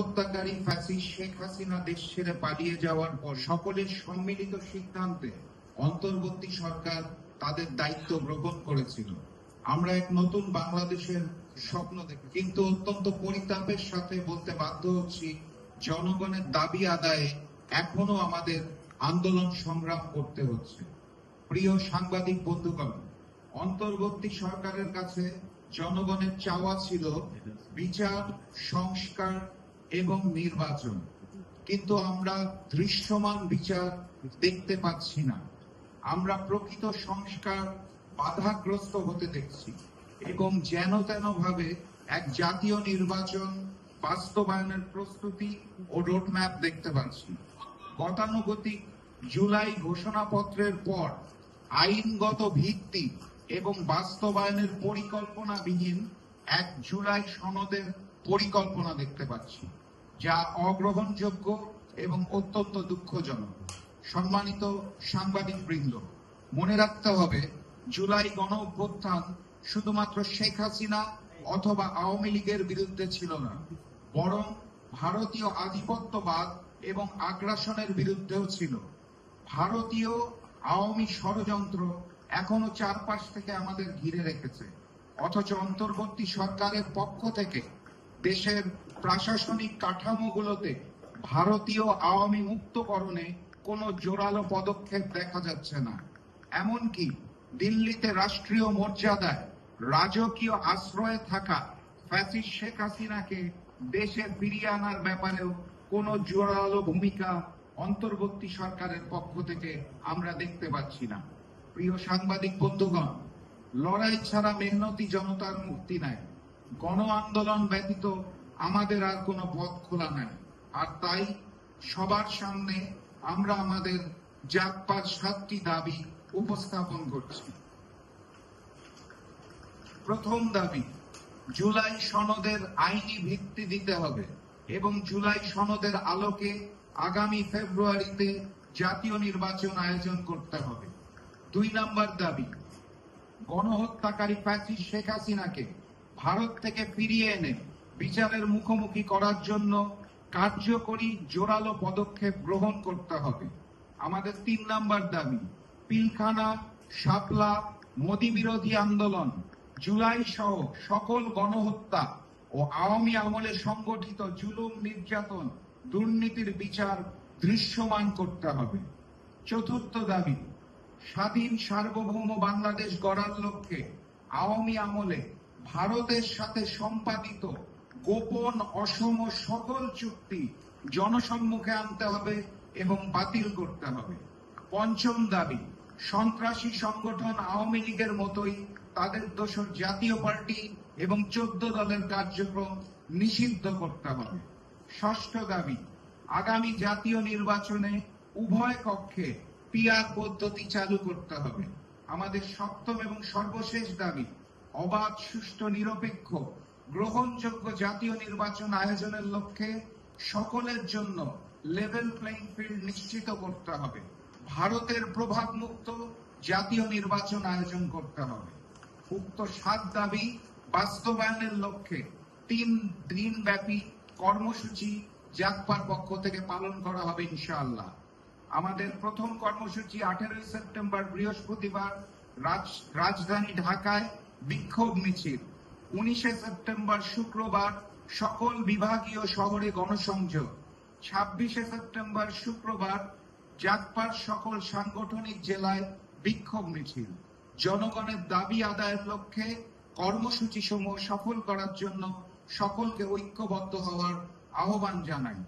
গণহত্যাকারী fascist Sheikh Hasina দেশ ছেড়ে পালিয়ে যাওয়ার পর সকলের সম্মিলিত সিদ্ধান্তে অন্তর্বর্তী সরকার তাদের দায়িত্ব গ্রহণ করেছিল। আমরা এক নতুন বাংলাদেশের স্বপ্ন দেখি, কিন্তু অত্যন্ত পরিতাপের সাথে বলতে বাধ্য হচ্ছি, জনগণের দাবি আদায়ে এখনো আমাদের আন্দোলন সংগ্রাম করতে হচ্ছে। প্রিয় সাংবাদিক বন্ধুগণ, অন্তর্বর্তী সরকারের কাছে জনগণের চাওয়া ছিল বিচার, সংস্কার এবং নির্বাচন, কিন্তু আমরা দৃশ্যমান বিচার দেখতে পাচ্ছি না। আমরা প্রকৃত সংস্কার বাধাগ্রস্ত হতে দেখছি এবং যেন তেন ভাবে এক জাতীয় নির্বাচন বাস্তবায়নের প্রস্তুতি ও রোডম্যাপ দেখতে পাচ্ছি। গতানুগতিক জুলাই ঘোষণাপত্রের পর আইনগত ভিত্তি এবং বাস্তবায়নের পরিকল্পনাবিহীন এক জুলাই সনদের পরিকল্পনা দেখতে পাচ্ছি, যা অগ্রহণযোগ্য এবং অত্যন্ত দুঃখজনক। সম্মানিত সাংবাদিক বৃন্দ, মনে রাখতে হবে, জুলাই গণ অভ্যুত্থান শুধুমাত্র শেখ হাসিনা অথবা আওয়ামী লীগের বিরুদ্ধে ছিল না, বরং ভারতীয় আধিপত্যবাদ এবং আগ্রাসনের বিরুদ্ধেও ছিল। ভারতীয় আওয়ামী ষড়যন্ত্র এখনো চারপাশ থেকে আমাদের ঘিরে রেখেছে, অথচ অন্তর্বর্তী সরকারের পক্ষ থেকে দেশের প্রশাসনিক কাঠামোগুলোতে ভারতীয় আওয়ামী মুক্তকরণে কোনো জোরালো পদক্ষেপ দেখা যাচ্ছে না। এমনকি দিল্লিতে রাষ্ট্রীয় মর্যাদায় রাজকীয় আশ্রয়ে থাকা ফ্যাসিস্ট শেখ হাসিনাকে দেশে ফিরিয়ে আনার ব্যাপারেও কোনো জোরালো ভূমিকা অন্তর্বর্তী সরকারের পক্ষ থেকে আমরা দেখতে পাচ্ছি না। প্রিয় সাংবাদিক বন্ধুগণ, লড়াই ছাড়া মেহনতি জনতার মুক্তি নাই। গণ আন্দোলন ব্যতীত আমাদের আর কোনো পথ খোলা নাই। আর তাই সবার সামনে আমরা আমাদের জাতপাত 7টি দাবি উপস্থাপন করছি। প্রথম দাবি, জুলাই সনদের আইনি ভিত্তি দিতে হবে এবং জুলাই সনদের আলোকে আগামী ফেব্রুয়ারিতে জাতীয় নির্বাচন আয়োজন করতে হবে। 2 নম্বর দাবি, গণহত্যাকারী ফ্যাসিস্ট শেখ হাসিনাকে ভারত থেকে ফিরিয়ে এনে বিচারের মুখোমুখি করার জন্য কার্যকরী জোরালো পদক্ষেপ গ্রহণ করতে হবে। আমাদের 3 নম্বর দাবি, পিলখানা, শাপলা, মোদি বিরোধী আন্দোলন, জুলাই সহ সকল গণহত্যা ও আওয়ামী আমলে সংগঠিত জুলুম, নির্যাতন, দুর্নীতির বিচার দৃশ্যমান করতে হবে। 4র্থ দাবি, স্বাধীন সার্বভৌম বাংলাদেশ গড়ার লক্ষ্যে আওয়ামী আমলে ভারতের সাথে সম্পাদিত গোপন অসম সকল চুক্তি জনসম্মুখে আনতে হবে এবং বাতিল করতে হবে। 5ম দাবি, সন্ত্রাসী সংগঠন আওয়ামী লীগের মতোই তাদের দোসর জাতীয় পার্টি এবং 14 দলের কার্যক্রম নিষিদ্ধ করতে হবে। 6ষ্ঠ দাবি, আগামী জাতীয় নির্বাচনে উভয় কক্ষে পিআর পদ্ধতি চালু করতে হবে। আমাদের 7ম এবং সর্বশেষ দাবি, অবাধ, সুষ্ঠু, নিরপেক্ষ, গ্রহণযোগ্য জাতীয় নির্বাচন আয়োজনের লক্ষ্যে সকলের জন্য লেভেল প্লেইং ফিল্ড নিশ্চিত করতে হবে। ভারতের প্রভাব মুক্ত জাতীয় নির্বাচন আয়োজন করতে হবে। উক্ত 7 দাবি বাস্তবায়নের লক্ষ্যে 3 দিনব্যাপী কর্মসূচি জাগপার পক্ষ থেকে পালন করা হবে ইনশাআল্লাহ। আমাদের প্রথম কর্মসূচি 18 সেপ্টেম্বর বৃহস্পতিবার রাজধানী ঢাকায় বিক্ষোভ মিছিল, 19 সেপ্টেম্বর শুক্রবার সকল বিভাগীয় শহরে গণসংযোগ, 26 সেপ্টেম্বর শুক্রবার জাগপার সকল সাংগঠনিক জেলায় বিক্ষোভ মিছিল। জনগণের দাবি আদায়ের লক্ষ্যে কর্মসূচি সমূহ সফল করার জন্য সকলকে ঐক্যবদ্ধ হওয়ার আহ্বান জানাই।